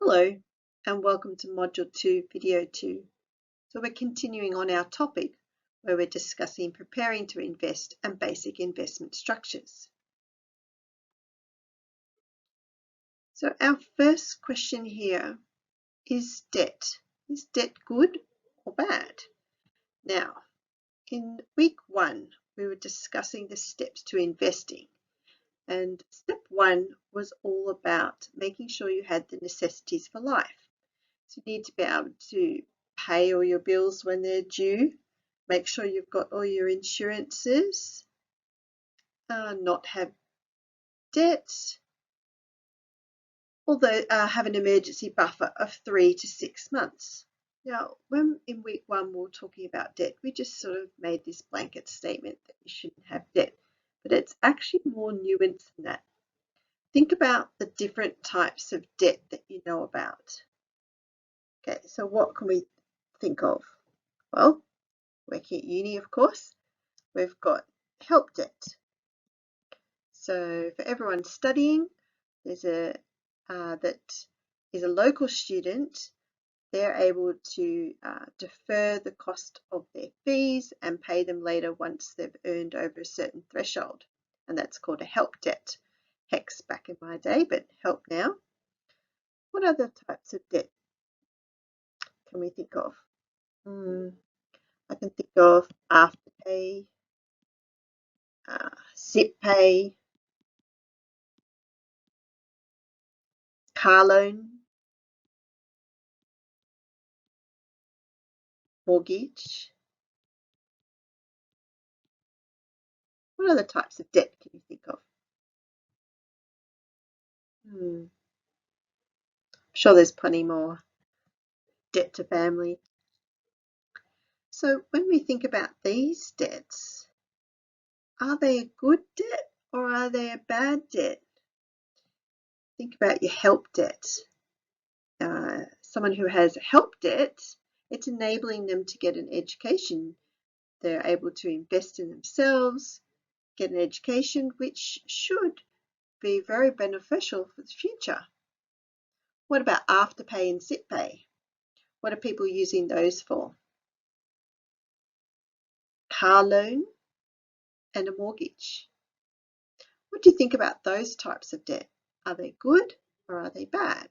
Hello and welcome to Module 2, Video 2. So we're continuing on our topic where we're discussing preparing to invest and basic investment structures. So our first question here is debt. Is debt good or bad? Now, in week 1, we were discussing the steps to investing. And step 1 was all about making sure you had the necessities for life. So you need to be able to pay all your bills when they're due, make sure you've got all your insurances, not have debts, although have an emergency buffer of 3 to 6 months. Now, when in week 1 we were talking about debt, we just sort of made this blanket statement that you shouldn't have debt, but it's actually more nuanced than that. Think about the different types of debt that you know about. Okay, so what can we think of? Well, working at uni, of course, we've got help debt. So for everyone studying, there's that is a local student. They're able to defer the cost of their fees and pay them later once they've earned over a certain threshold, and that's called a help debt. HECS back in my day, but help now. What other types of debt can we think of? I can think of afterpay, SIP pay, car loan, mortgage. What other types of debt can you think of? I'm sure there's plenty more. Debt to family. So when we think about these debts, are they a good debt or are they a bad debt? Think about your help debt. Someone who has help debt, it's enabling them to get an education. They're able to invest in themselves, get an education, which should be very beneficial for the future. What about afterpay and SIP pay? What are people using those for? Car loan and a mortgage. What do you think about those types of debt? Are they good or are they bad?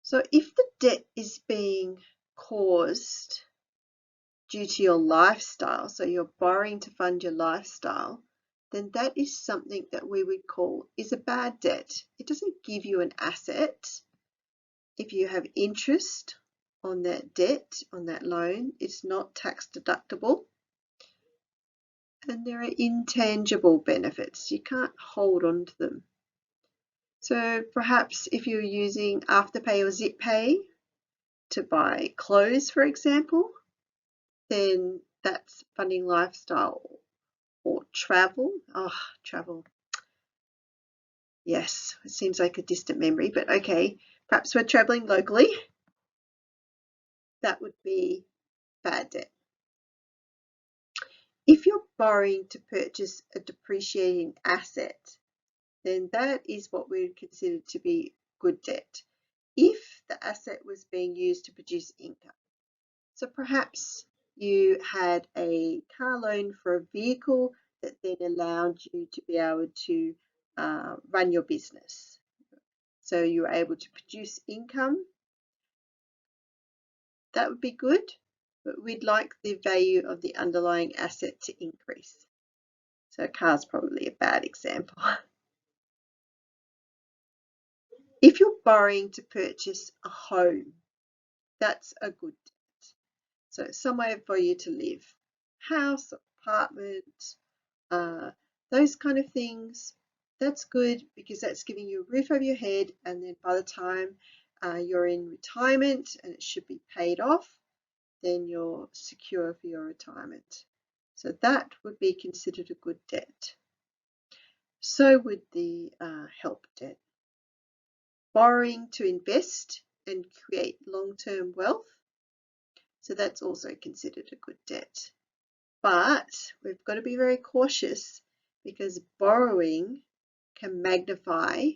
So if the debt is being caused due to your lifestyle, so you're borrowing to fund your lifestyle, then that is something that we would call is a bad debt. It doesn't give you an asset. If you have interest on that debt, on that loan, it's not tax deductible. And there are intangible benefits. You can't hold on to them. So perhaps if you're using Afterpay or Zip Pay to buy clothes, for example, then that's funding lifestyle. Or travel. Oh, travel. Yes, it seems like a distant memory, but okay. Perhaps we're traveling locally. That would be bad debt. If you're borrowing to purchase a depreciating asset, then that is what we would consider to be good debt, if the asset was being used to produce income. So perhaps you had a car loan for a vehicle that then allowed you to be able to run your business. So you were able to produce income. That would be good, but we'd like the value of the underlying asset to increase. So a car's probably a bad example. If you're borrowing to purchase a home, that's a good debt. So somewhere for you to live, house, apartment, those kind of things, that's good because that's giving you a roof over your head, and then by the time you're in retirement and it should be paid off, then you're secure for your retirement. So that would be considered a good debt. So would the help debt. Borrowing to invest and create long-term wealth, so that's also considered a good debt. But we've got to be very cautious because borrowing can magnify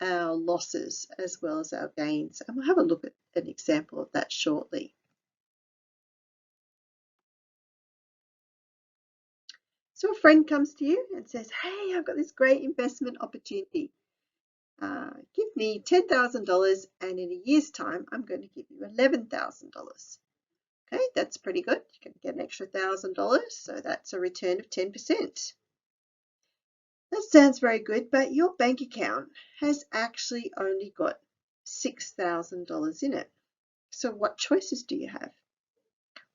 our losses as well as our gains. And we'll have a look at an example of that shortly. So a friend comes to you and says, hey, I've got this great investment opportunity. Give me $10,000 and in a year's time, I'm going to give you $11,000. Okay, that's pretty good. You can get an extra $1,000, so that's a return of 10%. That sounds very good, but your bank account has actually only got $6,000 in it. So what choices do you have?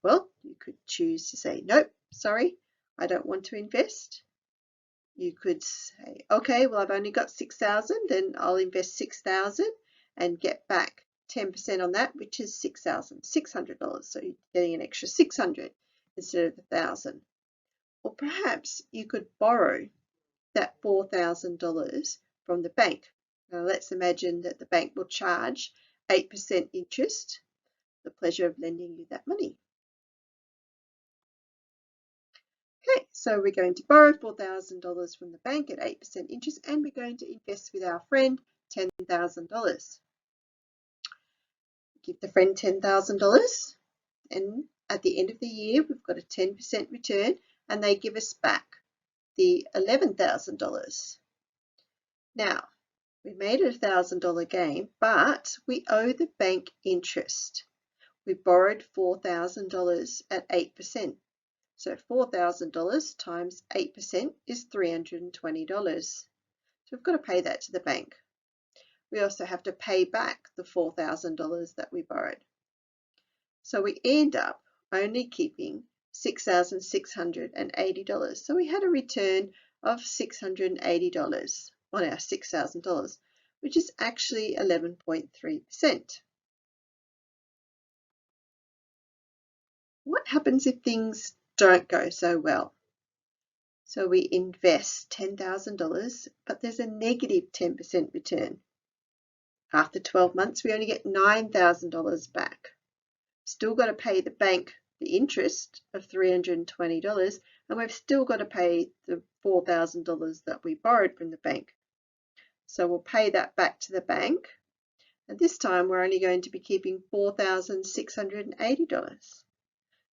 Well, you could choose to say, nope, sorry, I don't want to invest. You could say, okay, well, I've only got 6,000, then I'll invest 6,000 and get back 10% on that, which is $6,600. So you're getting an extra 600 instead of 1,000. Or perhaps you could borrow that $4,000 from the bank. Now let's imagine that the bank will charge 8% interest, the pleasure of lending you that money. Okay, so we're going to borrow $4,000 from the bank at 8% interest, and we're going to invest with our friend $10,000. Give the friend $10,000, and at the end of the year, we've got a 10% return, and they give us back the $11,000. Now, we made a $1,000 gain, but we owe the bank interest. We borrowed $4,000 at 8%. So $4,000 times 8% is $320. So we've got to pay that to the bank. We also have to pay back the $4,000 that we borrowed. So we end up only keeping $6,680. So we had a return of $680 on our $6,000, which is actually 11.3%. What happens if things don't go so well? So we invest $10,000, but there's a negative 10% return. After 12 months, we only get $9,000 back. Still got to pay the bank the interest of $320, and we've still got to pay the $4,000 that we borrowed from the bank. So we'll pay that back to the bank, and this time we're only going to be keeping $4,680.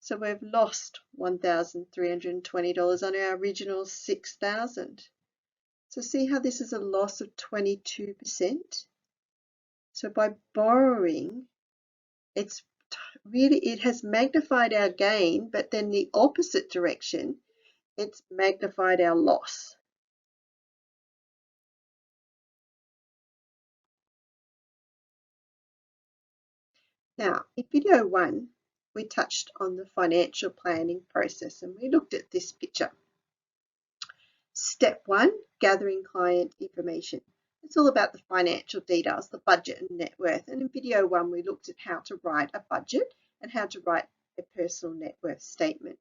So we've lost $1,320 on our original $6,000. So see how this is a loss of 22%? So by borrowing, it has magnified our gain, but then the opposite direction, it's magnified our loss. Now, in video 1, we touched on the financial planning process and we looked at this picture. Step 1, gathering client information. It's all about the financial details, the budget and net worth. And in video 1, we looked at how to write a budget and how to write a personal net worth statement.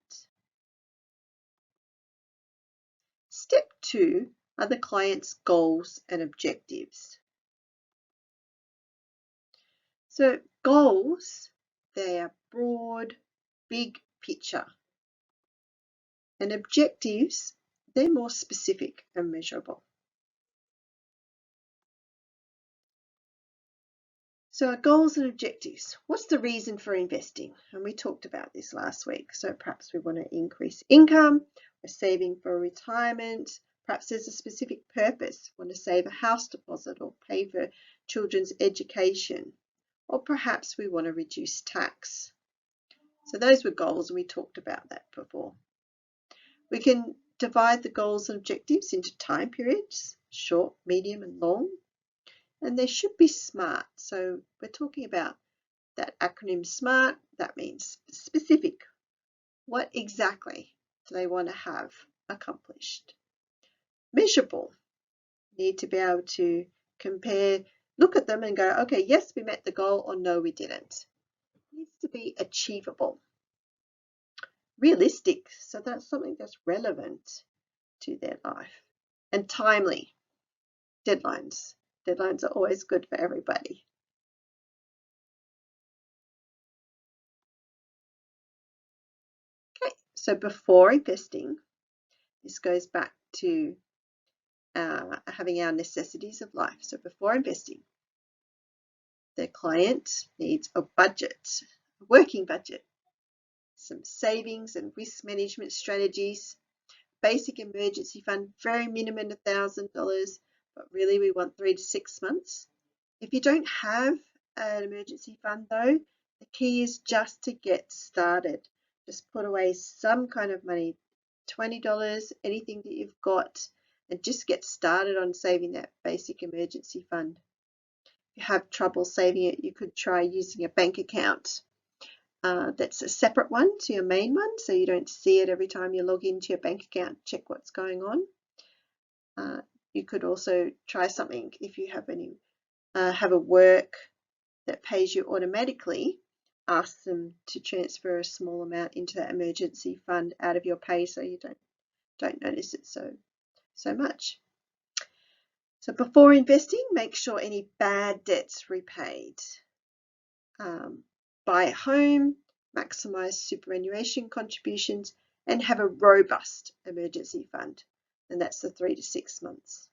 Step 2 are the client's goals and objectives. So goals, they are broad, big picture. And objectives, they're more specific and measurable. So our goals and objectives. What's the reason for investing? And we talked about this last week. So perhaps we want to increase income, we're saving for retirement, perhaps there's a specific purpose, we want to save a house deposit or pay for children's education, or perhaps we want to reduce tax. So those were goals, and we talked about that before. We can divide the goals and objectives into time periods, short, medium, and long. And they should be SMART. So we're talking about that acronym SMART. That means specific. What exactly do they want to have accomplished? Measurable. Need to be able to compare, look at them and go, okay, yes, we met the goal, or no, we didn't. It needs to be achievable. Realistic. So that's something that's relevant to their life. And timely. Deadlines. Deadlines are always good for everybody. Okay, so before investing, This goes back to having our necessities of life. So before investing, the client needs a budget, a working budget, some savings and risk management strategies, basic emergency fund, very minimum $1,000, but really we want 3 to 6 months. If you don't have an emergency fund though, the key is just to get started. Just put away some kind of money, $20, anything that you've got, and just get started on saving that basic emergency fund. If you have trouble saving it, you could try using a bank account that's a separate one to your main one, so you don't see it every time you log into your bank account, check what's going on. You could also try something if you have a work that pays you automatically, ask them to transfer a small amount into that emergency fund out of your pay so you don't notice it so much. So before investing, make sure any bad debt's repaid. Buy a home, maximize superannuation contributions, and have a robust emergency fund. And that's the 3 to 6 months.